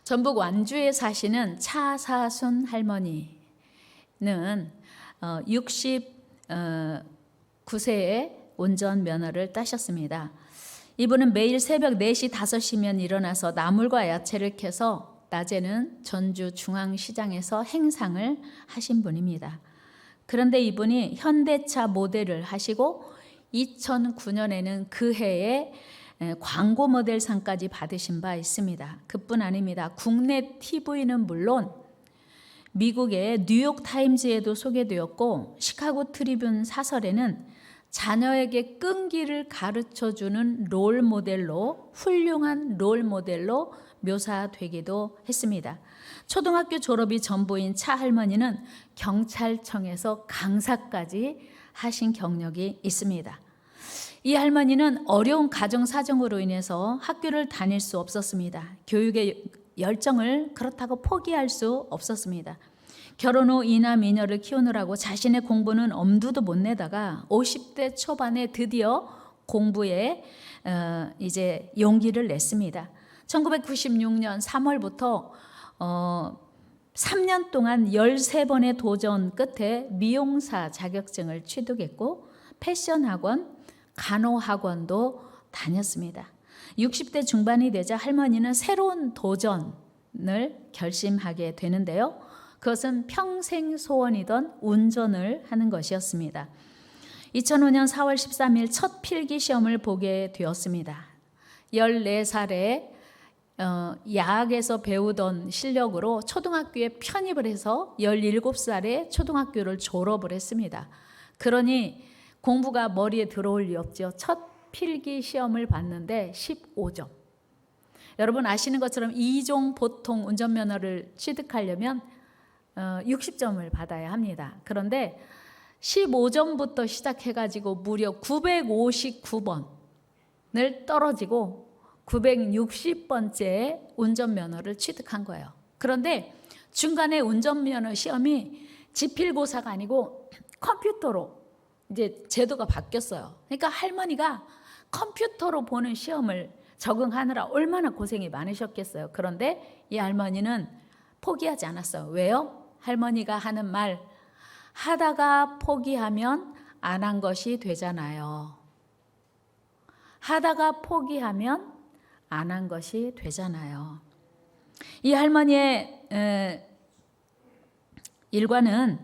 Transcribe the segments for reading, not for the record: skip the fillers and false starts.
전북 완주에 사시는 차사순 할머니는 69세에 운전면허를 따셨습니다. 이분은 매일 새벽 4시, 5시면 일어나서 나물과 야채를 캐서 낮에는 전주 중앙시장에서 행상을 하신 분입니다. 그런데 이분이 현대차 모델을 하시고 2009년에는 그 해에 광고 모델상까지 받으신 바 있습니다. 그뿐 아닙니다. 국내 TV는 물론 미국의 뉴욕 타임즈에도 소개되었고 시카고 트리뷴 사설에는 자녀에게 끈기를 가르쳐주는 롤 모델로, 훌륭한 롤 모델로 묘사되기도 했습니다. 초등학교 졸업이 전부인 차 할머니는 경찰청에서 강사까지 하신 경력이 있습니다. 이 할머니는 어려운 가정 사정으로 인해서 학교를 다닐 수 없었습니다. 교육의 열정을 그렇다고 포기할 수 없었습니다. 결혼 후 이남 이녀를 키우느라고 자신의 공부는 엄두도 못 내다가 50대 초반에 드디어 공부에 이제 용기를 냈습니다. 1996년 3월부터 3년 동안 13번의 도전 끝에 미용사 자격증을 취득했고 패션 학원, 간호 학원도 다녔습니다. 60대 중반이 되자 할머니는 새로운 도전을 결심하게 되는데요. 그것은 평생 소원이던 운전을 하는 것이었습니다. 2005년 4월 13일 첫 필기 시험을 보게 되었습니다. 14살에 야학에서 배우던 실력으로 초등학교에 편입을 해서 17살에 초등학교를 졸업을 했습니다. 그러니 공부가 머리에 들어올 리 없죠. 첫 필기 시험을 봤는데 15점. 여러분 아시는 것처럼 2종 보통 운전면허를 취득하려면 60점을 받아야 합니다. 그런데 15점부터 시작해가지고 무려 959번을 떨어지고 960번째 운전면허를 취득한 거예요. 그런데 중간에 운전면허 시험이 지필고사가 아니고 컴퓨터로 이제 제도가 바뀌었어요. 그러니까 할머니가 컴퓨터로 보는 시험을 적응하느라 얼마나 고생이 많으셨겠어요. 그런데 이 할머니는 포기하지 않았어요. 왜요? 할머니가 하는 말, 하다가 포기하면 안 한 것이 되잖아요. 하다가 포기하면 안 한 것이 되잖아요. 이 할머니의 일과는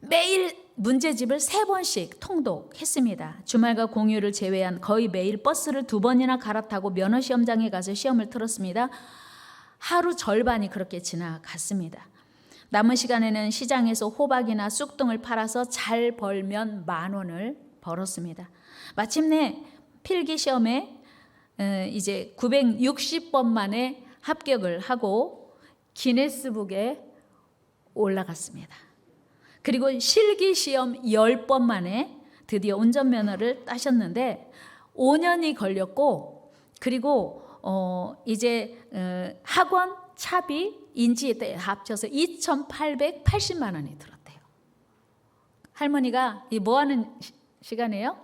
매일 문제집을 3번씩 통독했습니다. 주말과 공휴일을 제외한 거의 매일 버스를 2번이나 갈아타고 면허시험장에 가서 시험을 틀었습니다. 하루 절반이 그렇게 지나갔습니다. 남은 시간에는 시장에서 호박이나 쑥등을 팔아서 잘 벌면 10,000원을 벌었습니다. 마침내 필기시험에 이제 960번 만에 합격을 하고 기네스북에 올라갔습니다. 그리고 실기시험 10번 만에 드디어 운전면허를 따셨는데 5년이 걸렸고 그리고 이제 학원, 차비, 인지에 합쳐서 2,880만 원이 들었대요. 할머니가 이 뭐 하는 시간이에요?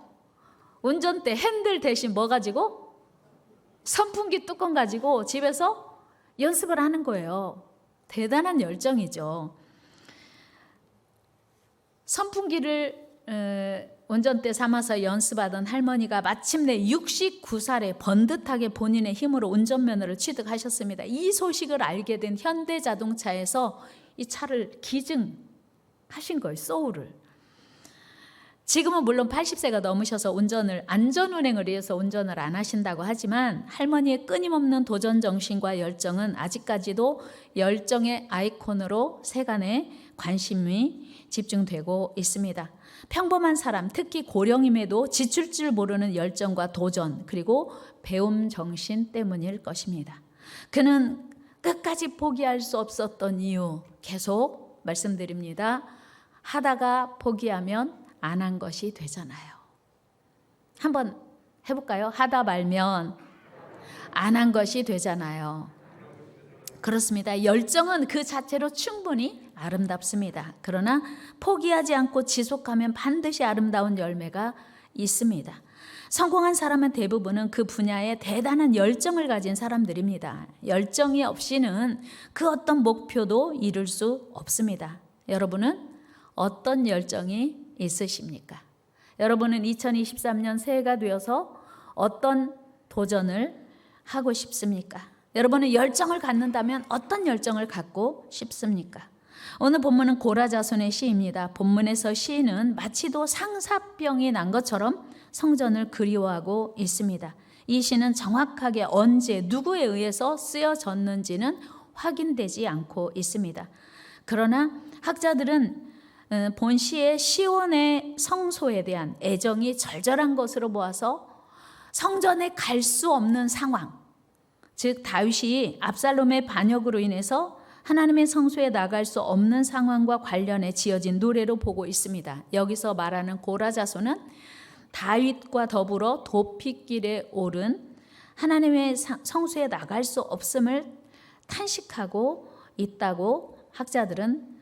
운전대 핸들 대신 뭐 가지고? 선풍기 뚜껑 가지고 집에서 연습을 하는 거예요. 대단한 열정이죠. 선풍기를 운전대 삼아서 연습하던 할머니가 마침내 69살에 번듯하게 본인의 힘으로 운전면허를 취득하셨습니다. 이 소식을 알게 된 현대자동차에서 이 차를 기증하신 거예요. 소울을. 지금은 물론 80세가 넘으셔서 안전운행을 위해서 운전을 안 하신다고 하지만 할머니의 끊임없는 도전 정신과 열정은 아직까지도 열정의 아이콘으로 세간에 관심이 집중되고 있습니다. 평범한 사람, 특히 고령임에도 지칠 줄 모르는 열정과 도전, 그리고 배움 정신 때문일 것입니다. 그는 끝까지 포기할 수 없었던 이유 계속 말씀드립니다. 하다가 포기하면 안 한 것이 되잖아요. 한번 해볼까요? 하다 말면 안 한 것이 되잖아요. 그렇습니다. 열정은 그 자체로 충분히 아름답습니다. 그러나 포기하지 않고 지속하면 반드시 아름다운 열매가 있습니다. 성공한 사람은 대부분은 그 분야에 대단한 열정을 가진 사람들입니다. 열정이 없이는 그 어떤 목표도 이룰 수 없습니다. 여러분은 어떤 열정이 있으십니까? 여러분은 2023년 새해가 되어서 어떤 도전을 하고 싶습니까? 여러분은 열정을 갖는다면 어떤 열정을 갖고 싶습니까? 오늘 본문은 고라자손의 시입니다. 본문에서 시인은 마치도 상사병이 난 것처럼 성전을 그리워하고 있습니다. 이 시는 정확하게 언제 누구에 의해서 쓰여졌는지는 확인되지 않고 있습니다. 그러나 학자들은 본 시의 시온의 성소에 대한 애정이 절절한 것으로 보아서 성전에 갈 수 없는 상황, 즉 다윗이 압살롬의 반역으로 인해서 하나님의 성소에 나갈 수 없는 상황과 관련해 지어진 노래로 보고 있습니다. 여기서 말하는 고라자손은 다윗과 더불어 도피길에 오른 하나님의 성소에 나갈 수 없음을 탄식하고 있다고 학자들은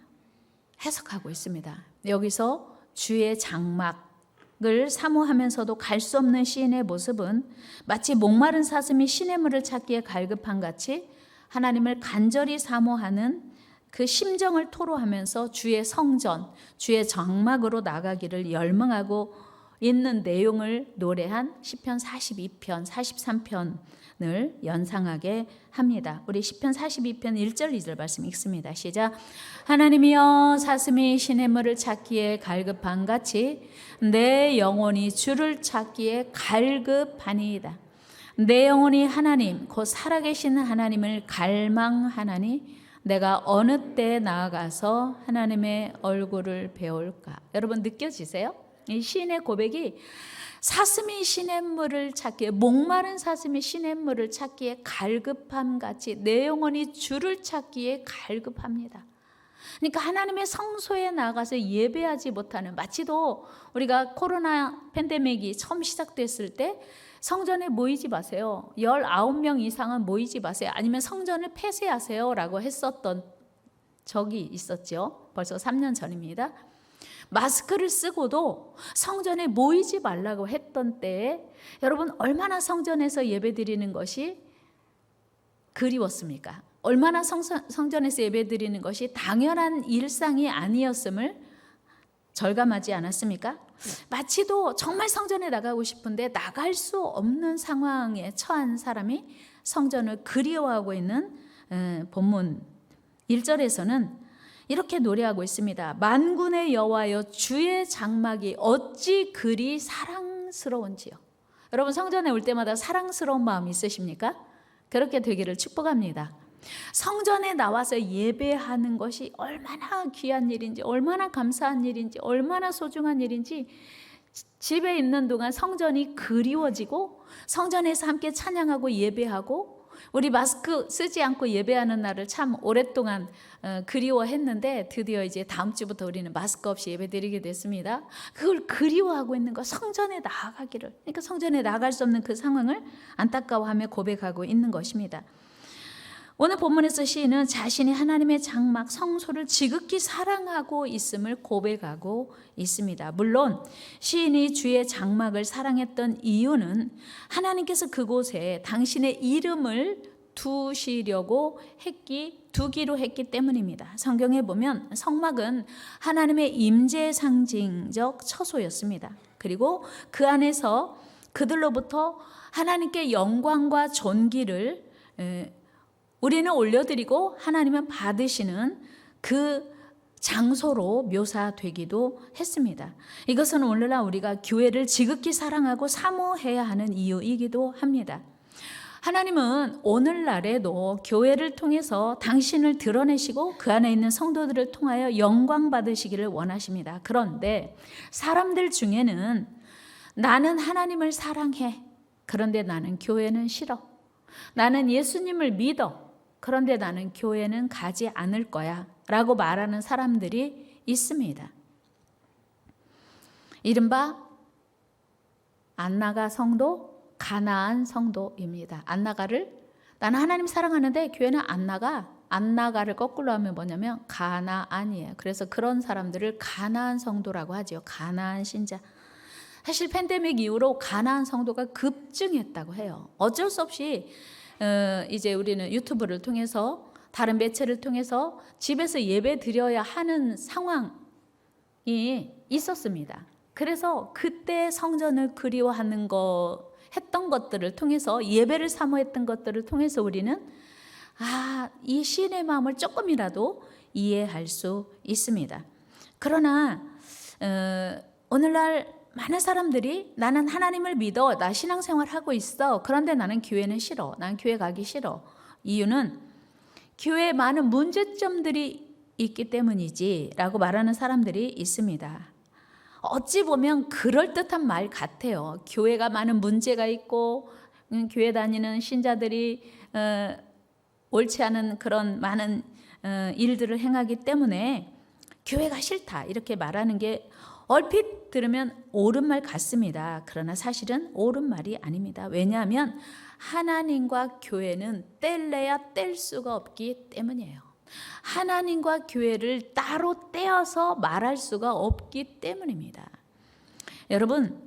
해석하고 있습니다. 여기서 주의 장막을 사모하면서도 갈 수 없는 시인의 모습은 마치 목마른 사슴이 시냇물을 찾기에 갈급한 같이 하나님을 간절히 사모하는 그 심정을 토로하면서 주의 성전, 주의 장막으로 나가기를 열망하고 있는 내용을 노래한 시편 42편, 43편을 연상하게 합니다. 우리 시편 42편 1절 2절 말씀 읽습니다. 시작. 하나님이여 사슴이 시냇물을 찾기에 갈급한 같이 내 영혼이 주를 찾기에 갈급하니이다. 내 영혼이 하나님 곧 살아계신 하나님을 갈망하나니 내가 어느 때 나아가서 하나님의 얼굴을 배울까? 여러분 느껴지세요? 이 시인의 고백이 사슴이 시냇물을 찾기에 목마른 사슴이 시냇물을 찾기에 갈급함 같이 내 영혼이 주를 찾기에 갈급합니다. 그러니까 하나님의 성소에 나가서 예배하지 못하는, 마치도 우리가 코로나 팬데믹이 처음 시작됐을 때 성전에 모이지 마세요. 19명 이상은 모이지 마세요. 아니면 성전을 폐쇄하세요 라고 했었던 적이 있었죠. 벌써 3년 전입니다. 마스크를 쓰고도 성전에 모이지 말라고 했던 때에 여러분 얼마나 성전에서 예배드리는 것이 그리웠습니까? 얼마나 성전에서 예배드리는 것이 당연한 일상이 아니었음을 절감하지 않았습니까? 마치도 정말 성전에 나가고 싶은데 나갈 수 없는 상황에 처한 사람이 성전을 그리워하고 있는 본문 1절에서는 이렇게 노래하고 있습니다. 만군의 여호와여 주의 장막이 어찌 그리 사랑스러운지요. 여러분 성전에 올 때마다 사랑스러운 마음 있으십니까? 그렇게 되기를 축복합니다. 성전에 나와서 예배하는 것이 얼마나 귀한 일인지, 얼마나 감사한 일인지, 얼마나 소중한 일인지 집에 있는 동안 성전이 그리워지고 성전에서 함께 찬양하고 예배하고 우리 마스크 쓰지 않고 예배하는 날을 참 오랫동안 그리워했는데 드디어 이제 다음 주부터 우리는 마스크 없이 예배드리게 됐습니다. 그걸 그리워하고 있는 거, 성전에 나아가기를. 그러니까 성전에 나갈 수 없는 그 상황을 안타까워하며 고백하고 있는 것입니다. 오늘 본문에서 시인은 자신이 하나님의 장막 성소를 지극히 사랑하고 있음을 고백하고 있습니다. 물론 시인이 주의 장막을 사랑했던 이유는 하나님께서 그곳에 당신의 이름을 두기로 했기 때문입니다. 성경에 보면 성막은 하나님의 임재 상징적 처소였습니다. 그리고 그 안에서 그들로부터 하나님께 영광과 존귀를 우리는 올려드리고 하나님은 받으시는 그 장소로 묘사되기도 했습니다. 이것은 오늘날 우리가 교회를 지극히 사랑하고 사모해야 하는 이유이기도 합니다. 하나님은 오늘날에도 교회를 통해서 당신을 드러내시고 그 안에 있는 성도들을 통하여 영광 받으시기를 원하십니다. 그런데 사람들 중에는 나는 하나님을 사랑해. 그런데 나는 교회는 싫어. 나는 예수님을 믿어. 그런데 나는 교회는 가지 않을 거야 라고 말하는 사람들이 있습니다. 이른바 안나가 성도, 가나안 성도입니다. 안나가를 나는 하나님 사랑하는데 교회는 안 나가. 안 나가를 거꾸로 하면 뭐냐면 가나안이에요. 그래서 그런 사람들을 가나안 성도라고 하죠. 가나안 신자. 사실 팬데믹 이후로 가나안 성도가 급증했다고 해요. 어쩔 수 없이 이제 우리는 유튜브를 통해서 다른 매체를 통해서 집에서 예배 드려야 하는 상황이 있었습니다. 그래서 그때 성전을 그리워하는 했던 것들을 통해서 예배를 사모했던 것들을 통해서 우리는 이 시인의 마음을 조금이라도 이해할 수 있습니다. 그러나 오늘날 많은 사람들이 나는 하나님을 믿어, 나 신앙생활하고 있어. 그런데 나는 교회는 싫어. 난 교회 가기 싫어. 이유는 교회에 많은 문제점들이 있기 때문이지 라고 말하는 사람들이 있습니다. 어찌 보면 그럴듯한 말 같아요. 교회가 많은 문제가 있고 교회 다니는 신자들이 옳지 않은 그런 많은 일들을 행하기 때문에 교회가 싫다 이렇게 말하는 게 얼핏 들으면 옳은 말 같습니다. 그러나 사실은 옳은 말이 아닙니다. 왜냐하면 하나님과 교회는 뗄래야 뗄 수가 없기 때문이에요. 하나님과 교회를 따로 떼어서 말할 수가 없기 때문입니다. 여러분,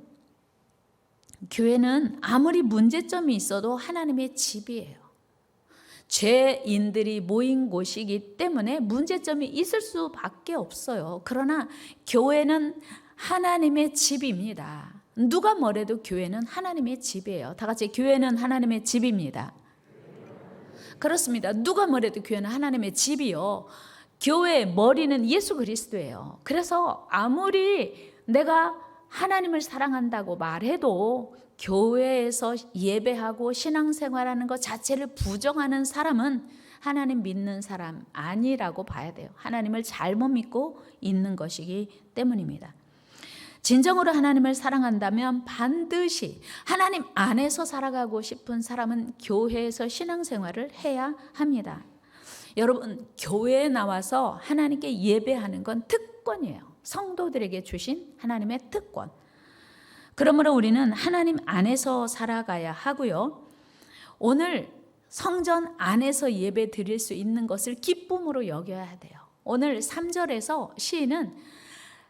교회는 아무리 문제점이 있어도 하나님의 집이에요. 죄인들이 모인 곳이기 때문에 문제점이 있을 수밖에 없어요. 그러나 교회는 하나님의 집입니다. 누가 뭐래도 교회는 하나님의 집이에요. 다 같이 교회는 하나님의 집입니다. 그렇습니다. 누가 뭐래도 교회는 하나님의 집이요. 교회의 머리는 예수 그리스도예요. 그래서 아무리 내가 하나님을 사랑한다고 말해도 교회에서 예배하고 신앙생활하는 것 자체를 부정하는 사람은 하나님 믿는 사람 아니라고 봐야 돼요. 하나님을 잘못 믿고 있는 것이기 때문입니다. 진정으로 하나님을 사랑한다면 반드시 하나님 안에서 살아가고 싶은 사람은 교회에서 신앙생활을 해야 합니다. 여러분, 교회에 나와서 하나님께 예배하는 건 특권이에요. 성도들에게 주신 하나님의 특권. 그러므로 우리는 하나님 안에서 살아가야 하고요. 오늘 성전 안에서 예배 드릴 수 있는 것을 기쁨으로 여겨야 돼요. 오늘 3절에서 시인은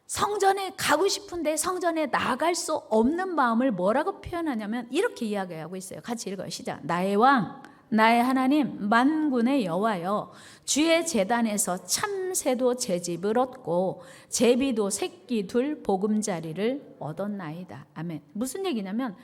성전에 가고 싶은데 성전에 나갈 수 없는 마음을 뭐라고 표현하냐면 이렇게 이야기하고 있어요. 같이 읽어요. 시작. 나의 왕, 나의 하나님, 만군의 여호와여, 주의 제단에서 참새도 제 집을 얻고 제비도 새끼 둘 보금자리를 얻었나이다. 아멘. 무슨 얘기냐면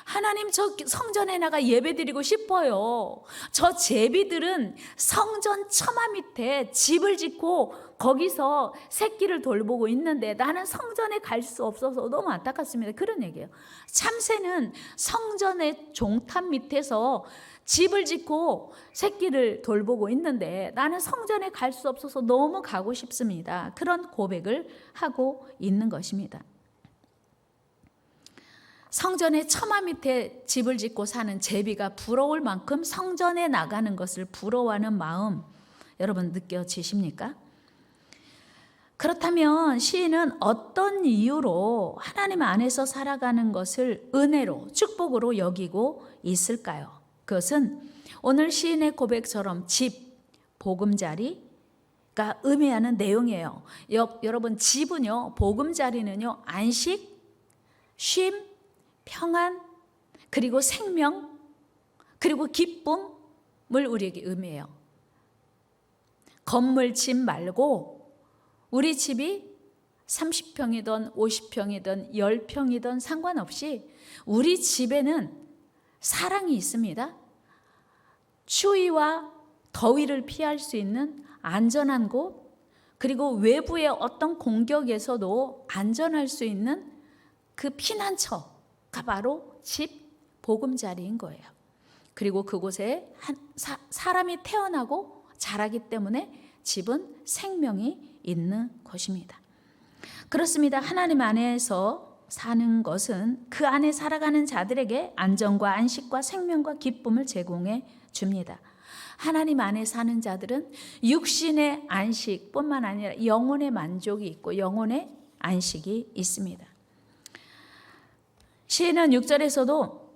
하나님, 저 성전에 나가 예배드리고 싶어요. 저 제비들은 성전 처마 밑에 집을 짓고 거기서 새끼를 돌보고 있는데 나는 성전에 갈 수 없어서 너무 안타깝습니다. 그런 얘기예요. 참새는 성전의 종탑 밑에서 집을 짓고 새끼를 돌보고 있는데 나는 성전에 갈 수 없어서 너무 가고 싶습니다. 그런 고백을 하고 있는 것입니다. 성전의 처마 밑에 집을 짓고 사는 제비가 부러울 만큼 성전에 나가는 것을 부러워하는 마음 여러분 느껴지십니까? 그렇다면 시인은 어떤 이유로 하나님 안에서 살아가는 것을 은혜로 축복으로 여기고 있을까요? 그것은 오늘 시인의 고백처럼 집, 보금자리가 의미하는 내용이에요. 여러분, 집은요, 보금자리는요, 안식, 쉼, 평안, 그리고 생명, 그리고 기쁨을 우리에게 의미해요. 건물 집 말고 우리 집이 30평이든 50평이든 10평이든 상관없이 우리 집에는 사랑이 있습니다. 추위와 더위를 피할 수 있는 안전한 곳, 그리고 외부의 어떤 공격에서도 안전할 수 있는 그 피난처 가 바로 집, 보금자리인 거예요. 그리고 그곳에 사람이 태어나고 자라기 때문에 집은 생명이 있는 것입니다. 그렇습니다. 하나님 안에서 사는 것은 그 안에 살아가는 자들에게 안정과 안식과 생명과 기쁨을 제공해 줍니다. 하나님 안에 사는 자들은 육신의 안식뿐만 아니라 영혼의 만족이 있고 영혼의 안식이 있습니다. 시인은 6절에서도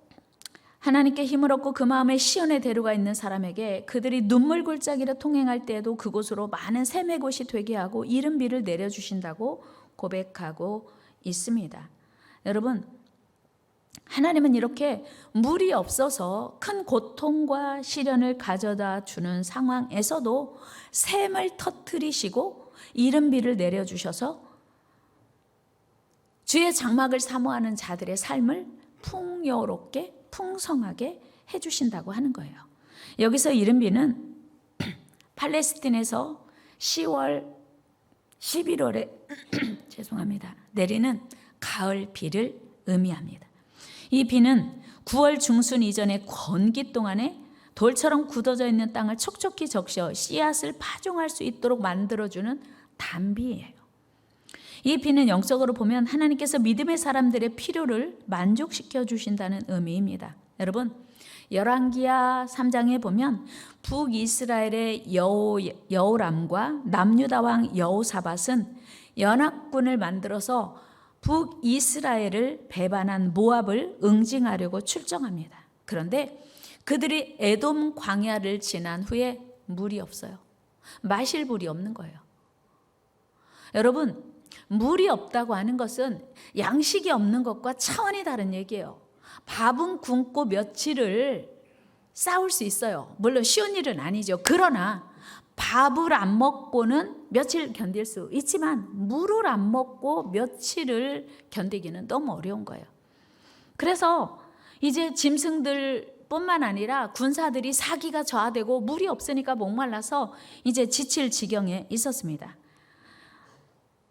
하나님께 힘을 얻고 그 마음에 시온의 대로가 있는 사람에게 그들이 눈물 골짜기를 통행할 때에도 그곳으로 많은 샘의 곳이 되게 하고 이른 비를 내려주신다고 고백하고 있습니다. 여러분, 하나님은 이렇게 물이 없어서 큰 고통과 시련을 가져다 주는 상황에서도 샘을 터뜨리시고 이른 비를 내려주셔서 주의 장막을 사모하는 자들의 삶을 풍요롭게 풍성하게 해주신다고 하는 거예요. 여기서 이른 비는 팔레스틴에서 10월, 11월에 죄송합니다. 내리는 가을 비를 의미합니다. 이 비는 9월 중순 이전의 건기 동안에 돌처럼 굳어져 있는 땅을 촉촉히 적셔 씨앗을 파종할 수 있도록 만들어주는 단비예요. 이 비는 영적으로 보면 하나님께서 믿음의 사람들의 필요를 만족시켜 주신다는 의미입니다. 여러분, 열왕기하 3장에 보면 북이스라엘의 여호람과 남유다 왕 여호사밧은 연합군을 만들어서 북이스라엘을 배반한 모압을 응징하려고 출정합니다. 그런데 그들이 에돔 광야를 지난 후에 물이 없어요. 마실 물이 없는 거예요. 여러분, 물이 없다고 하는 것은 양식이 없는 것과 차원이 다른 얘기예요. 밥은 굶고 며칠을 싸울 수 있어요. 물론 쉬운 일은 아니죠. 그러나 밥을 안 먹고는 며칠 견딜 수 있지만 물을 안 먹고 며칠을 견디기는 너무 어려운 거예요. 그래서 이제 짐승들 뿐만 아니라 군사들이 사기가 저하되고 물이 없으니까 목말라서 이제 지칠 지경에 있었습니다.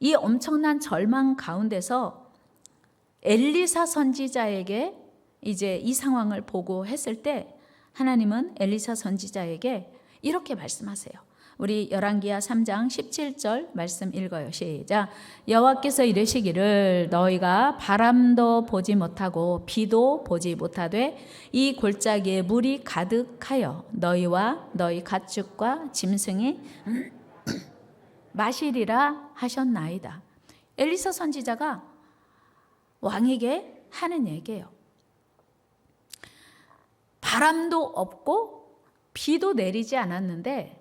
이 엄청난 절망 가운데서 엘리사 선지자에게 이제 이 상황을 보고했을 때 하나님은 엘리사 선지자에게 이렇게 말씀하세요. 우리 열왕기하 3장 17절 말씀 읽어요. 시작. 여호와께서 이르시기를 너희가 바람도 보지 못하고 비도 보지 못하되 이 골짜기에 물이 가득하여 너희와 너희 가축과 짐승이 마시리라 하셨나이다. 엘리사 선지자가 왕에게 하는 얘기예요. 바람도 없고 비도 내리지 않았는데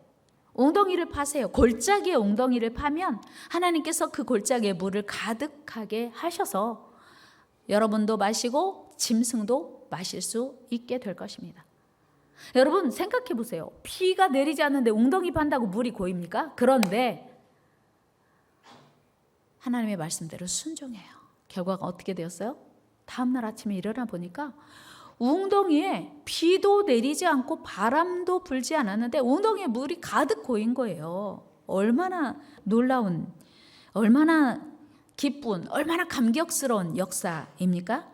웅덩이를 파세요. 골짜기에 웅덩이를 파면 하나님께서 그 골짜기에 물을 가득하게 하셔서 여러분도 마시고 짐승도 마실 수 있게 될 것입니다. 여러분 생각해 보세요. 비가 내리지 않는데 웅덩이 판다고 물이 고입니까? 그런데 하나님의 말씀대로 순종해요. 결과가 어떻게 되었어요? 다음날 아침에 일어나 보니까 웅덩이에 비도 내리지 않고 바람도 불지 않았는데 웅덩이에 물이 가득 고인 거예요. 얼마나 놀라운, 얼마나 기쁜, 얼마나 감격스러운 역사입니까?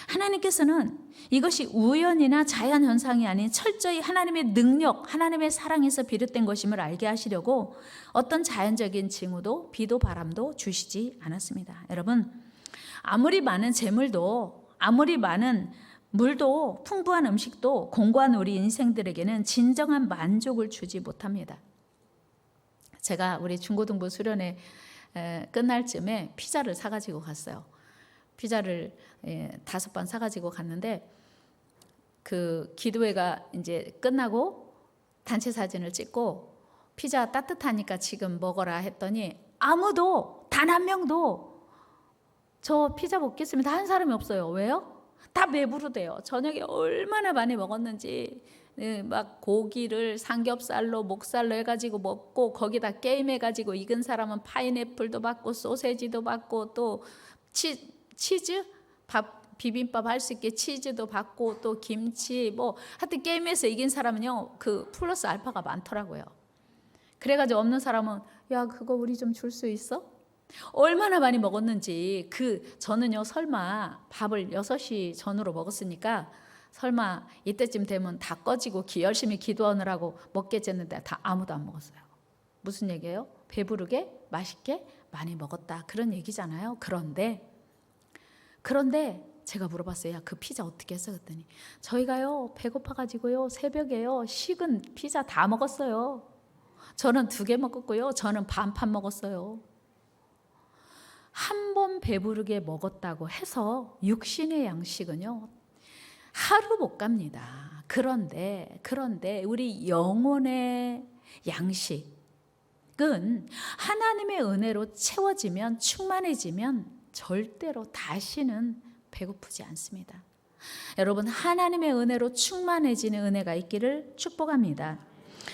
하나님께서는 이것이 우연이나 자연현상이 아닌 철저히 하나님의 능력, 하나님의 사랑에서 비롯된 것임을 알게 하시려고 어떤 자연적인 징후도 비도 바람도 주시지 않았습니다. 여러분, 아무리 많은 재물도 아무리 많은 물도 풍부한 음식도 공고한 우리 인생들에게는 진정한 만족을 주지 못합니다. 제가 우리 중고등부 수련회 끝날 쯤에 피자를 사가지고 갔어요. 피자를 5번 사가지고 갔는데 그 기도회가 이제 끝나고 단체 사진을 찍고 피자 따뜻하니까 지금 먹어라 했더니 아무도 단 한 명도 저 피자 먹겠습니다 한 사람이 없어요. 왜요? 다 배부르대요. 저녁에 얼마나 많이 먹었는지 막 고기를 삼겹살로 목살로 해가지고 먹고 거기다 게임해가지고 익은 사람은 파인애플도 받고 소세지도 받고 또 치즈 밥 비빔밥 할 수 있게 치즈도 받고 또 김치 뭐 하여튼 게임에서 이긴 사람은요 그 플러스 알파가 많더라고요. 그래가지고 없는 사람은 야 그거 우리 좀 줄 수 있어? 얼마나 많이 먹었는지 저는요 설마 밥을 6시 전후로 먹었으니까 설마 이때쯤 되면 다 꺼지고 열심히 기도하느라고 먹겠지 했는데 다 아무도 안 먹었어요. 무슨 얘기예요? 배부르게 맛있게 많이 먹었다 그런 얘기잖아요. 그런데 제가 물어봤어요. 야, 그 피자 어떻게 했어? 그랬더니 저희가요 배고파가지고요 새벽에요 식은 피자 다 먹었어요. 저는 2개 먹었고요. 저는 반판 먹었어요. 한 번 배부르게 먹었다고 해서 육신의 양식은요 하루 못 갑니다. 그런데 우리 영혼의 양식은 하나님의 은혜로 채워지면 충만해지면 절대로 다시는 배고프지 않습니다. 여러분, 하나님의 은혜로 충만해지는 은혜가 있기를 축복합니다.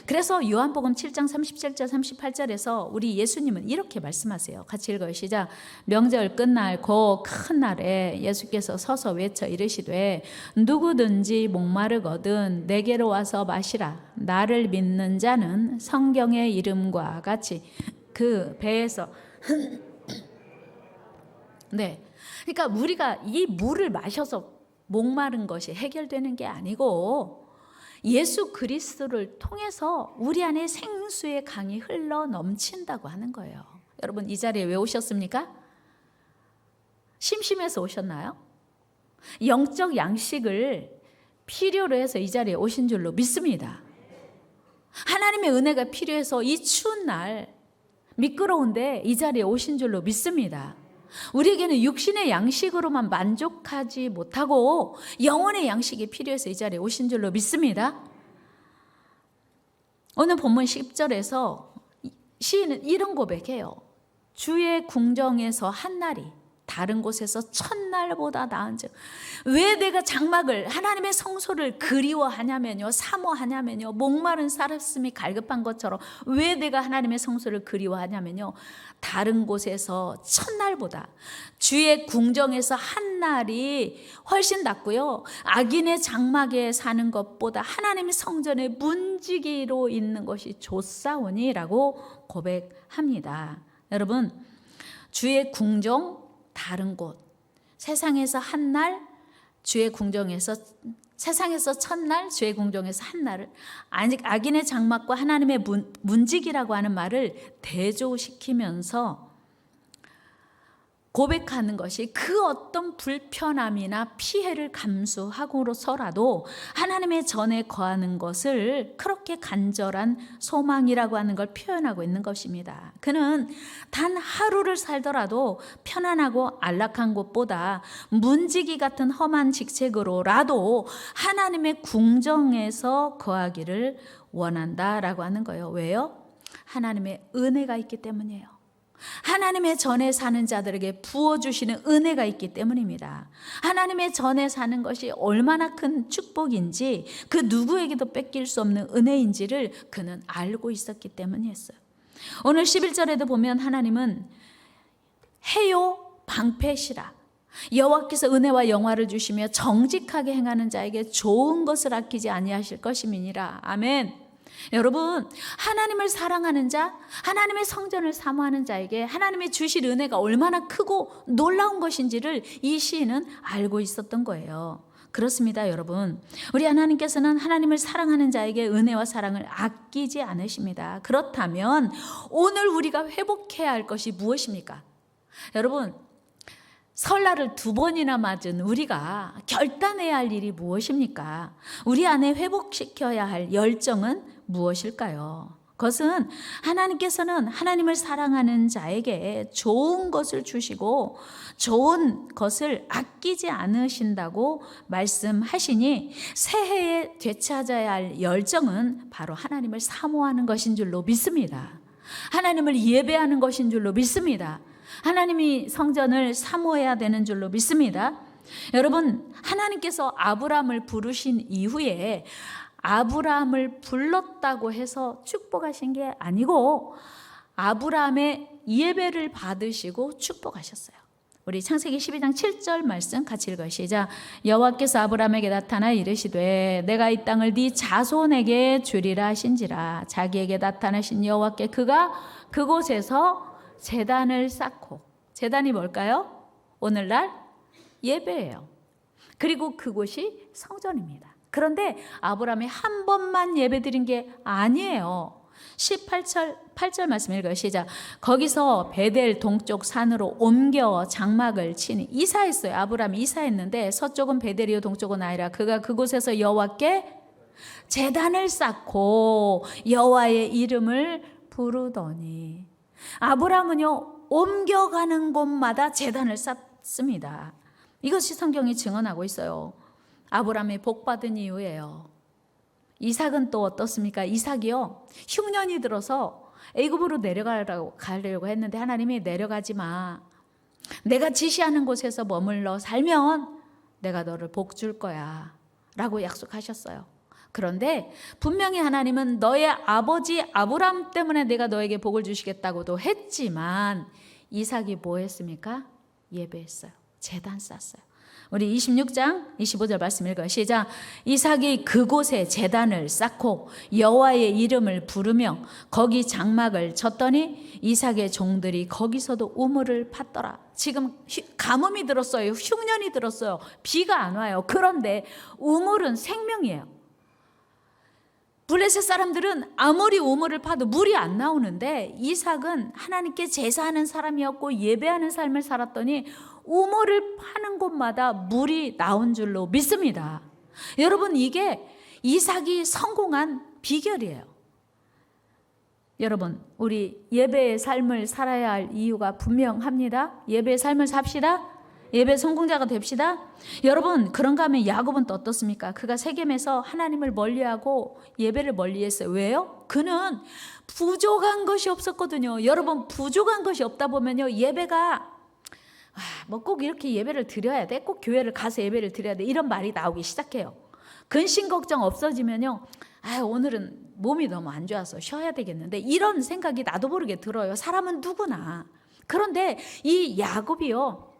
그래서 요한복음 7장 37절 38절에서 우리 예수님은 이렇게 말씀하세요. 같이 읽어요. 시작. 명절 끝날 그 큰 날에 예수께서 서서 외쳐 이르시되 누구든지 목마르거든 내게로 와서 마시라. 나를 믿는 자는 성경의 이름과 같이 그 배에서 네. 그러니까 우리가 이 물을 마셔서 목마른 것이 해결되는 게 아니고 예수 그리스도를 통해서 우리 안에 생수의 강이 흘러 넘친다고 하는 거예요. 여러분, 이 자리에 왜 오셨습니까? 심심해서 오셨나요? 영적 양식을 필요로 해서 이 자리에 오신 줄로 믿습니다. 하나님의 은혜가 필요해서 이 추운 날 미끄러운데 이 자리에 오신 줄로 믿습니다. 우리에게는 육신의 양식으로만 만족하지 못하고 영혼의 양식이 필요해서 이 자리에 오신 줄로 믿습니다. 오늘 본문 10절에서 시인은 이런 고백해요. 주의 궁정에서 한 날이 다른 곳에서 첫날보다 나은즉. 왜 내가 장막을 하나님의 성소를 그리워하냐면요, 사모하냐면요, 목마른 사슴이 갈급한 것처럼 왜 내가 하나님의 성소를 그리워하냐면요, 다른 곳에서 첫날보다 주의 궁정에서 한 날이 훨씬 낫고요, 악인의 장막에 사는 것보다 하나님의 성전에 문지기로 있는 것이 좋사오니라고 고백합니다. 여러분, 주의 궁정 다른 곳, 세상에서 한 날, 주의 궁정에서 세상에서 첫날, 주의 궁정에서 한 날을 악인의 장막과 하나님의 문지기라고 하는 말을 대조시키면서 고백하는 것이 그 어떤 불편함이나 피해를 감수하고서라도 하나님의 전에 거하는 것을 그렇게 간절한 소망이라고 하는 걸 표현하고 있는 것입니다. 그는 단 하루를 살더라도 편안하고 안락한 곳보다 문지기 같은 험한 직책으로라도 하나님의 궁정에서 거하기를 원한다라고 하는 거예요. 왜요? 하나님의 은혜가 있기 때문이에요. 하나님의 전에 사는 자들에게 부어주시는 은혜가 있기 때문입니다. 하나님의 전에 사는 것이 얼마나 큰 축복인지, 그 누구에게도 뺏길 수 없는 은혜인지를 그는 알고 있었기 때문이었어요. 오늘 11절에도 보면 하나님은 해요 방패시라. 여호와께서 은혜와 영화를 주시며 정직하게 행하는 자에게 좋은 것을 아끼지 아니하실 것임이니라. 아멘. 여러분, 하나님을 사랑하는 자, 하나님의 성전을 사모하는 자에게 하나님의 주실 은혜가 얼마나 크고 놀라운 것인지를 이 시인은 알고 있었던 거예요. 그렇습니다, 여러분. 우리 하나님께서는 하나님을 사랑하는 자에게 은혜와 사랑을 아끼지 않으십니다. 그렇다면 오늘 우리가 회복해야 할 것이 무엇입니까? 여러분, 설날을 2번이나 맞은 우리가 결단해야 할 일이 무엇입니까? 우리 안에 회복시켜야 할 열정은 무엇일까요? 그것은 하나님께서는 하나님을 사랑하는 자에게 좋은 것을 주시고 좋은 것을 아끼지 않으신다고 말씀하시니 새해에 되찾아야 할 열정은 바로 하나님을 사모하는 것인 줄로 믿습니다. 하나님을 예배하는 것인 줄로 믿습니다. 하나님이 성전을 사모해야 되는 줄로 믿습니다. 여러분, 하나님께서 아브라함을 부르신 이후에 아브라함을 불렀다고 해서 축복하신 게 아니고 아브라함의 예배를 받으시고 축복하셨어요. 우리 창세기 12장 7절 말씀 같이 읽어요. 시작. 여호와께서 아브라함에게 나타나 이르시되 내가 이 땅을 네 자손에게 주리라 하신지라. 자기에게 나타나신 여호와께 그가 그곳에서 제단을 쌓고, 제단이 뭘까요? 오늘날 예배예요. 그리고 그곳이 성전입니다. 그런데 아브라함이 한 번만 예배드린 게 아니에요. 8절 말씀 읽어요. 시작. 거기서 베델 동쪽 산으로 옮겨 장막을 치니, 이사했어요. 아브라함이 이사했는데 서쪽은 베델이요 동쪽은 아이라. 그가 그곳에서 여호와께 제단을 쌓고 여호와의 이름을 부르더니. 아브라함은요, 옮겨가는 곳마다 제단을 쌓습니다. 이것이 성경이 증언하고 있어요. 아브라함이 복받은 이유예요. 이삭은 또 어떻습니까? 이삭이요, 흉년이 들어서 애굽으로 가려고 했는데 하나님이 내려가지 마. 내가 지시하는 곳에서 머물러 살면 내가 너를 복 줄 거야 라고 약속하셨어요. 그런데 분명히 하나님은 너의 아버지 아브람 때문에 내가 너에게 복을 주시겠다고도 했지만 이삭이 뭐 했습니까? 예배했어요. 제단 쌌어요. 우리 26장 25절 말씀 읽어요. 시작. 이삭이 그곳에 제단을 쌓고 여호와의 이름을 부르며 거기 장막을 쳤더니 이삭의 종들이 거기서도 우물을 팠더라. 지금 가뭄이 들었어요. 흉년이 들었어요. 비가 안 와요. 그런데 우물은 생명이에요. 블레셋 사람들은 아무리 우물을 파도 물이 안 나오는데 이삭은 하나님께 제사하는 사람이었고 예배하는 삶을 살았더니 우물을 파는 곳마다 물이 나온 줄로 믿습니다. 여러분, 이게 이삭이 성공한 비결이에요. 여러분, 우리 예배의 삶을 살아야 할 이유가 분명합니다. 예배의 삶을 삽시다. 예배 성공자가 됩시다. 여러분, 그런가 하면 야곱은 또 어떻습니까? 그가 세겜에서 하나님을 멀리하고 예배를 멀리했어요. 왜요? 그는 부족한 것이 없었거든요. 여러분, 부족한 것이 없다 보면요, 예배가 뭐 꼭 이렇게 예배를 드려야 돼, 꼭 교회를 가서 예배를 드려야 돼, 이런 말이 나오기 시작해요. 근심 걱정 없어지면요, 오늘은 몸이 너무 안 좋아서 쉬어야 되겠는데, 이런 생각이 나도 모르게 들어요. 사람은 누구나. 그런데 이 야곱이요,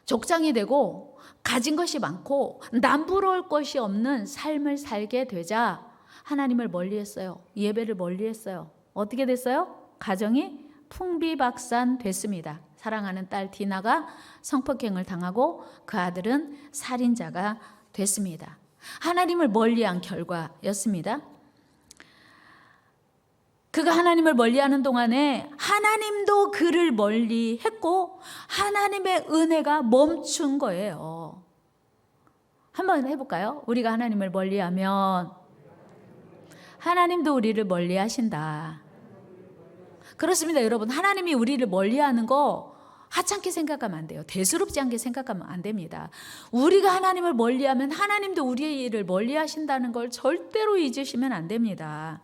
족장이 되고 가진 것이 많고 남부러울 것이 없는 삶을 살게 되자 하나님을 멀리했어요. 예배를 멀리했어요. 어떻게 됐어요? 가정이 풍비박산 됐습니다. 사랑하는 딸 디나가 성폭행을 당하고 그 아들은 살인자가 됐습니다. 하나님을 멀리한 결과였습니다. 그가 하나님을 멀리하는 동안에 하나님도 그를 멀리했고 하나님의 은혜가 멈춘 거예요. 한번 해볼까요? 우리가 하나님을 멀리하면 하나님도 우리를 멀리하신다. 그렇습니다, 여러분. 하나님이 우리를 멀리하는 거 하찮게 생각하면 안 돼요. 대수롭지 않게 생각하면 안 됩니다. 우리가 하나님을 멀리하면 하나님도 우리를 멀리하신다는 걸 절대로 잊으시면 안 됩니다.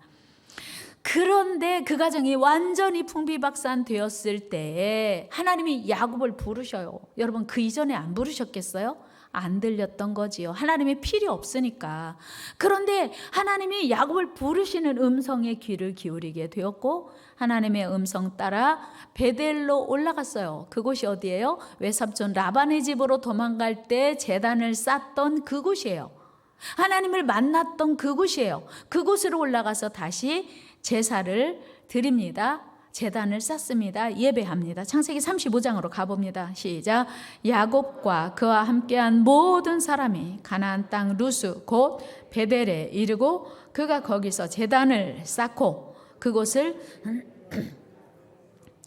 그런데 그 가정이 완전히 풍비박산 되었을 때 하나님이 야곱을 부르셔요. 여러분, 그 이전에 안 부르셨겠어요? 안 들렸던 거지요. 하나님의 필요 없으니까. 그런데 하나님이 야곱을 부르시는 음성에 귀를 기울이게 되었고 하나님의 음성 따라 베델로 올라갔어요. 그곳이 어디예요? 외삼촌 라반의 집으로 도망갈 때 제단을 쌓던 그곳이에요. 하나님을 만났던 그곳이에요. 그곳으로 올라가서 다시 제사를 드립니다. 제단을 쌓습니다. 예배합니다. 창세기 35장으로 가봅니다. 시작. 야곱과 그와 함께한 모든 사람이 가나안 땅 루스 곧 베델에 이르고 그가 거기서 제단을 쌓고 그곳을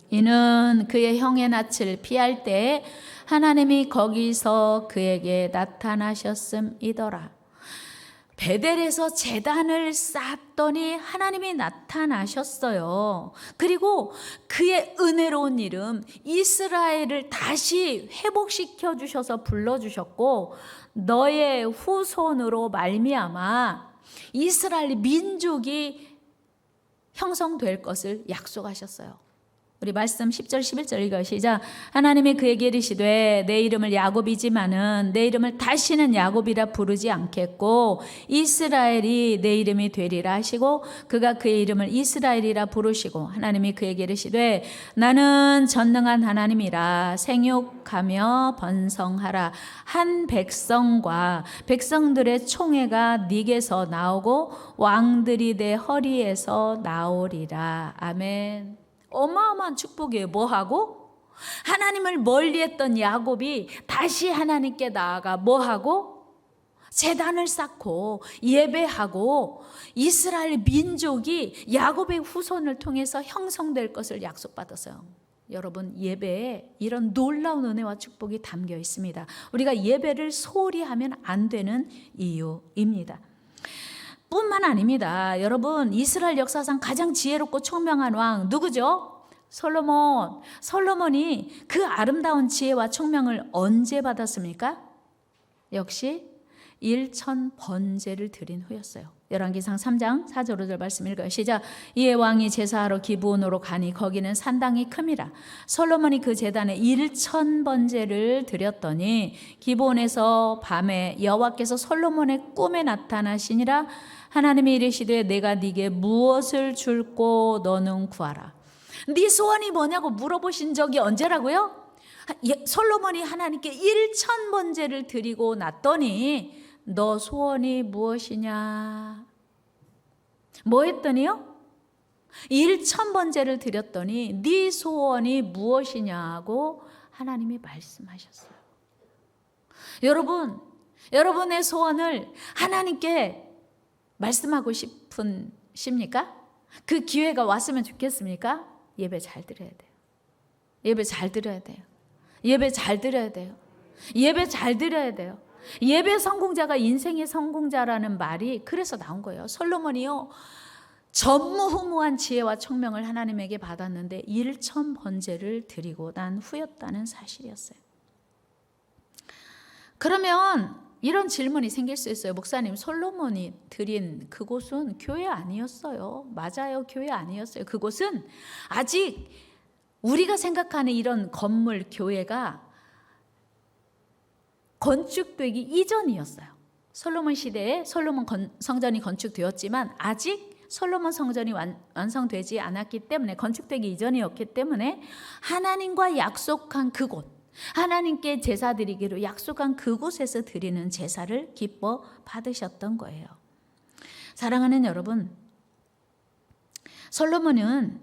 이는 그의 형의 낯을 피할 때 하나님이 거기서 그에게 나타나셨음이더라. 베델에서 제단을 쌓았더니 하나님이 나타나셨어요. 그리고 그의 은혜로운 이름 이스라엘을 다시 회복시켜 주셔서 불러주셨고 너의 후손으로 말미암아 이스라엘 민족이 형성될 것을 약속하셨어요. 우리 말씀 10절 11절 읽어요. 시작. 하나님이 그에게 이르시되 내 이름을 야곱이지만은 내 이름을 다시는 야곱이라 부르지 않겠고 이스라엘이 내 이름이 되리라 하시고 그가 그의 이름을 이스라엘이라 부르시고 하나님이 그에게 이르시되 나는 전능한 하나님이라 생육하며 번성하라. 한 백성과 백성들의 총회가 네게서 나오고 왕들이 내 허리에서 나오리라. 아멘. 어마어마한 축복이에요. 뭐하고? 하나님을 멀리했던 야곱이 다시 하나님께 나아가 뭐하고? 제단을 쌓고 예배하고 이스라엘 민족이 야곱의 후손을 통해서 형성될 것을 약속받았어요. 여러분, 예배에 이런 놀라운 은혜와 축복이 담겨 있습니다. 우리가 예배를 소홀히 하면 안 되는 이유입니다. 뿐만 아닙니다. 여러분, 이스라엘 역사상 가장 지혜롭고 총명한 왕 누구죠? 솔로몬. 솔로몬이 그 아름다운 지혜와 총명을 언제 받았습니까? 역시 1000번제를 드린 후였어요. 열왕기상 3장 4절 5절 말씀 읽어요. 시작. 이에 왕이 제사하러 기브온으로 가니 거기는 산당이 큼이라. 솔로몬이 그 제단에 1,000번제를 드렸더니 기브온에서 밤에 여호와께서 솔로몬의 꿈에 나타나시니라. 하나님이 이르시되 내가 네게 무엇을 줄고 너는 구하라. 네 소원이 뭐냐고 물어보신 적이 언제라고요? 솔로몬이 하나님께 1,000번제를 드리고 났더니 너 소원이 무엇이냐? 뭐 했더니요? 1,000번제를 드렸더니 네 소원이 무엇이냐고 하나님이 말씀하셨어요. 여러분, 여러분의 소원을 하나님께 말씀하고 싶으십니까? 그 기회가 왔으면 좋겠습니까? 예배 잘 드려야 돼요. 예배 잘 드려야 돼요. 예배 잘 드려야 돼요. 예배 잘 드려야 돼요. 예배 성공자가 인생의 성공자라는 말이 그래서 나온 거예요. 솔로몬이요, 전무후무한 지혜와 총명을 하나님에게 받았는데 1,000번제를 드리고 난 후였다는 사실이었어요. 그러면 이런 질문이 생길 수 있어요. 목사님, 솔로몬이 드린 그곳은 교회 아니었어요. 맞아요, 교회 아니었어요. 그곳은 아직 우리가 생각하는 이런 건물, 교회가 건축되기 이전이었어요. 솔로몬 시대에 솔로몬 성전이 건축되었지만 아직 솔로몬 성전이 완성되지 않았기 때문에, 건축되기 이전이었기 때문에 하나님과 약속한 그곳, 하나님께 제사 드리기로 약속한 그곳에서 드리는 제사를 기뻐 받으셨던 거예요. 사랑하는 여러분, 솔로몬은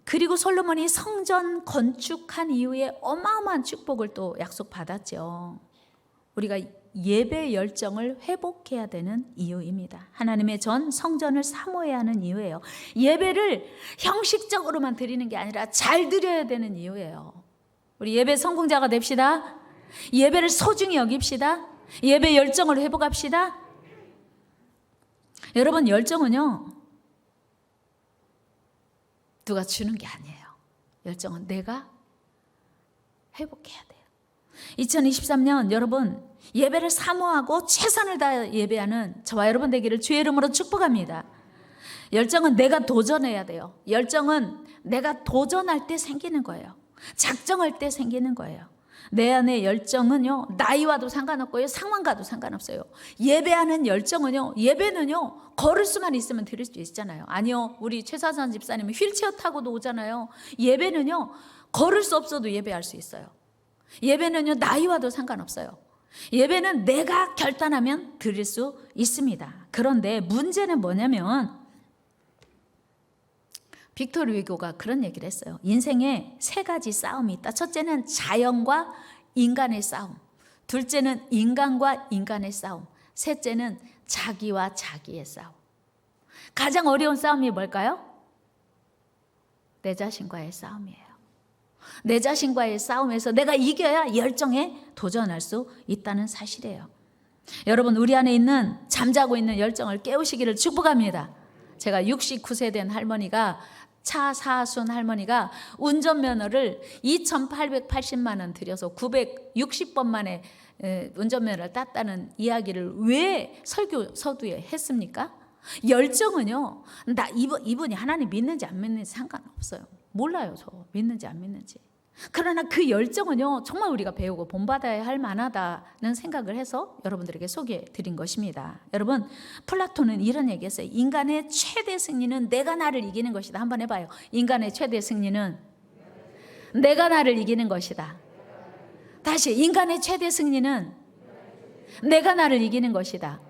그리고 솔로몬이 성전 건축한 이후에 어마어마한 축복을 또 약속받았죠. 우리가 예배 열정을 회복해야 되는 이유입니다. 하나님의 전 성전을 사모해야 하는 이유예요. 예배를 형식적으로만 드리는 게 아니라 잘 드려야 되는 이유예요. 우리 예배 성공자가 됩시다. 예배를 소중히 여깁시다. 예배 열정을 회복합시다. 여러분, 열정은요, 누가 주는 게 아니에요. 열정은 내가 회복해야 돼요. 2023년 여러분, 예배를 사모하고 최선을 다해 예배하는 저와 여러분 되기를 주의 이름으로 축복합니다. 열정은 내가 도전해야 돼요. 열정은 내가 도전할 때 생기는 거예요. 작정할 때 생기는 거예요. 내 안의 열정은요, 나이와도 상관없고요, 상황과도 상관없어요. 예배하는 열정은요, 예배는요, 걸을 수만 있으면 드릴 수 있잖아요. 아니요, 우리 최사선 집사님은 휠체어 타고도 오잖아요. 예배는요, 걸을 수 없어도 예배할 수 있어요. 예배는요, 나이와도 상관없어요. 예배는 내가 결단하면 드릴 수 있습니다. 그런데 문제는 뭐냐면, 빅토르 위고가 그런 얘기를 했어요. 인생에 세 가지 싸움이 있다. 첫째는 자연과 인간의 싸움, 둘째는 인간과 인간의 싸움, 셋째는 자기와 자기의 싸움. 가장 어려운 싸움이 뭘까요? 내 자신과의 싸움이에요. 내 자신과의 싸움에서 내가 이겨야 열정에 도전할 수 있다는 사실이에요. 여러분, 우리 안에 있는 잠자고 있는 열정을 깨우시기를 축복합니다. 제가 69세 된 할머니가, 차 사순 할머니가 운전면허를 2,880만 원 들여서 960번 만에 운전면허를 땄다는 이야기를 왜 설교 서두에 했습니까? 열정은요, 이분이 하나님 믿는지 안 믿는지 상관없어요. 몰라요, 저 믿는지 안 믿는지. 그러나 그 열정은요, 정말 우리가 배우고 본받아야 할 만하다는 생각을 해서 여러분들에게 소개해 드린 것입니다. 여러분, 플라톤은 이런 얘기했어요. 인간의 최대 승리는 내가 나를 이기는 것이다. 한번 해봐요. 인간의 최대 승리는 내가 나를 이기는 것이다. 다시, 인간의 최대 승리는 내가 나를 이기는 것이다.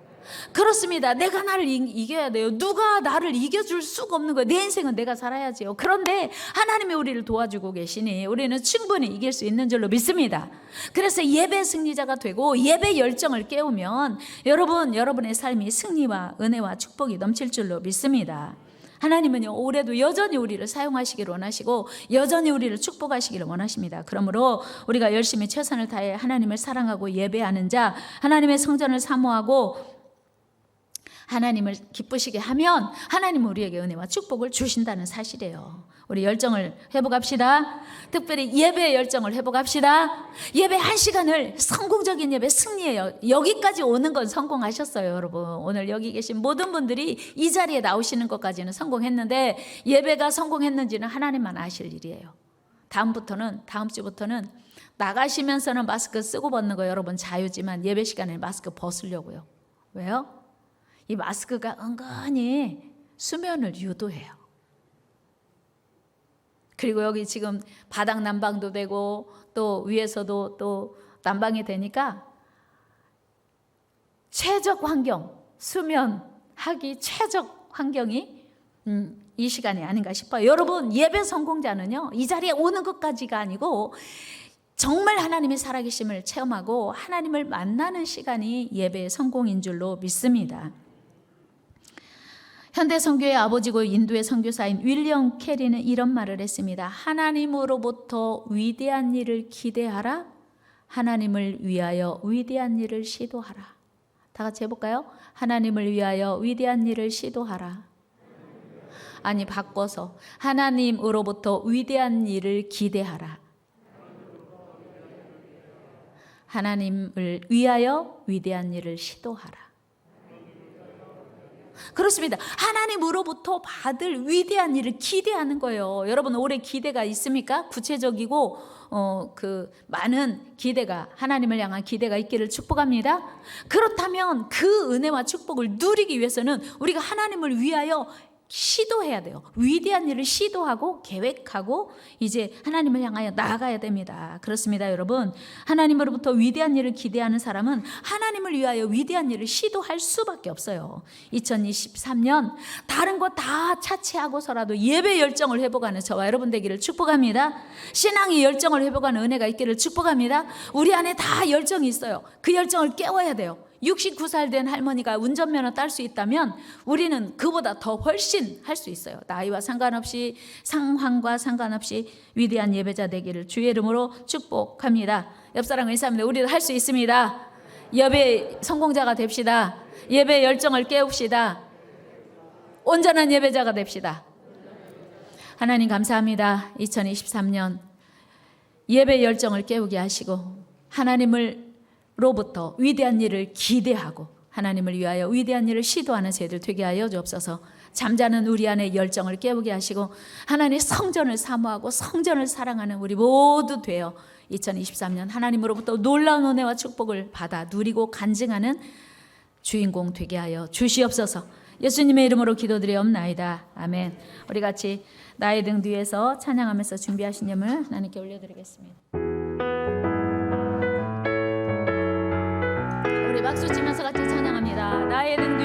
그렇습니다. 내가 나를 이겨야 돼요. 누가 나를 이겨줄 수가 없는 거예요. 내 인생은 내가 살아야지요. 그런데 하나님이 우리를 도와주고 계시니 우리는 충분히 이길 수 있는 줄로 믿습니다. 그래서 예배 승리자가 되고 예배 열정을 깨우면 여러분의 삶이 승리와 은혜와 축복이 넘칠 줄로 믿습니다. 하나님은요, 올해도 여전히 우리를 사용하시기를 원하시고 여전히 우리를 축복하시기를 원하십니다. 그러므로 우리가 열심히 최선을 다해 하나님을 사랑하고 예배하는 자, 하나님의 성전을 사모하고 하나님을 기쁘시게 하면 하나님은 우리에게 은혜와 축복을 주신다는 사실이에요. 우리 열정을 회복합시다. 특별히 예배의 열정을 회복합시다. 예배 1시간을 성공적인 예배 승리예요. 여기까지 오는 건 성공하셨어요, 여러분. 오늘 여기 계신 모든 분들이 이 자리에 나오시는 것까지는 성공했는데 예배가 성공했는지는 하나님만 아실 일이에요. 다음 주부터는 나가시면서는 마스크 쓰고 벗는 거 여러분 자유지만 예배 시간에 마스크 벗으려고요. 왜요? 이 마스크가 은근히 수면을 유도해요. 그리고 여기 지금 바닥 난방도 되고 또 위에서도 또 난방이 되니까 최적 환경, 수면하기 최적 환경이 이 시간이 아닌가 싶어요. 여러분, 예배 성공자는요, 이 자리에 오는 것까지가 아니고 정말 하나님의 살아계심을 체험하고 하나님을 만나는 시간이 예배의 성공인 줄로 믿습니다. 현대 선교의 아버지고 인도의 선교사인 윌리엄 캐리는 이런 말을 했습니다. 하나님으로부터 위대한 일을 기대하라. 하나님을 위하여 위대한 일을 시도하라. 다 같이 해볼까요? 하나님을 위하여 위대한 일을 시도하라. 아니, 바꿔서 하나님으로부터 위대한 일을 기대하라. 하나님을 위하여 위대한 일을 시도하라. 그렇습니다. 하나님으로부터 받을 위대한 일을 기대하는 거예요. 여러분, 올해 기대가 있습니까? 구체적이고 많은 기대가, 하나님을 향한 기대가 있기를 축복합니다. 그렇다면 그 은혜와 축복을 누리기 위해서는 우리가 하나님을 위하여 시도해야 돼요. 위대한 일을 시도하고 계획하고 이제 하나님을 향하여 나아가야 됩니다. 그렇습니다, 여러분. 하나님으로부터 위대한 일을 기대하는 사람은 하나님을 위하여 위대한 일을 시도할 수밖에 없어요. 2023년 다른 거 다 차치하고서라도 예배 열정을 회복하는 저와 여러분 되기를 축복합니다. 신앙의 열정을 회복하는 은혜가 있기를 축복합니다. 우리 안에 다 열정이 있어요. 그 열정을 깨워야 돼요. 69살 된 할머니가 운전면허 딸 수 있다면 우리는 그보다 더 훨씬 할 수 있어요. 나이와 상관없이, 상황과 상관없이 위대한 예배자 되기를 주의 이름으로 축복합니다. 옆사람 인사합니다. 우리도 할 수 있습니다. 예배 성공자가 됩시다. 예배 열정을 깨웁시다. 온전한 예배자가 됩시다. 하나님 감사합니다. 2023년 예배 열정을 깨우게 하시고 하나님으로부터 위대한 일을 기대하고 하나님을 위하여 위대한 일을 시도하는 저희들 되게 하여 주옵소서. 잠자는 우리 안에 열정을 깨우게 하시고 하나님의 성전을 사모하고 성전을 사랑하는 우리 모두 되어 2023년 하나님으로부터 놀라운 은혜와 축복을 받아 누리고 간증하는 주인공 되게 하여 주시옵소서. 예수님의 이름으로 기도드리옵나이다. 아멘. 우리 같이 나의 등 뒤에서 찬양하면서 준비하신 예물 하나님께 올려드리겠습니다. 우리 박수 치면서 같이 찬양합니다. 나의 등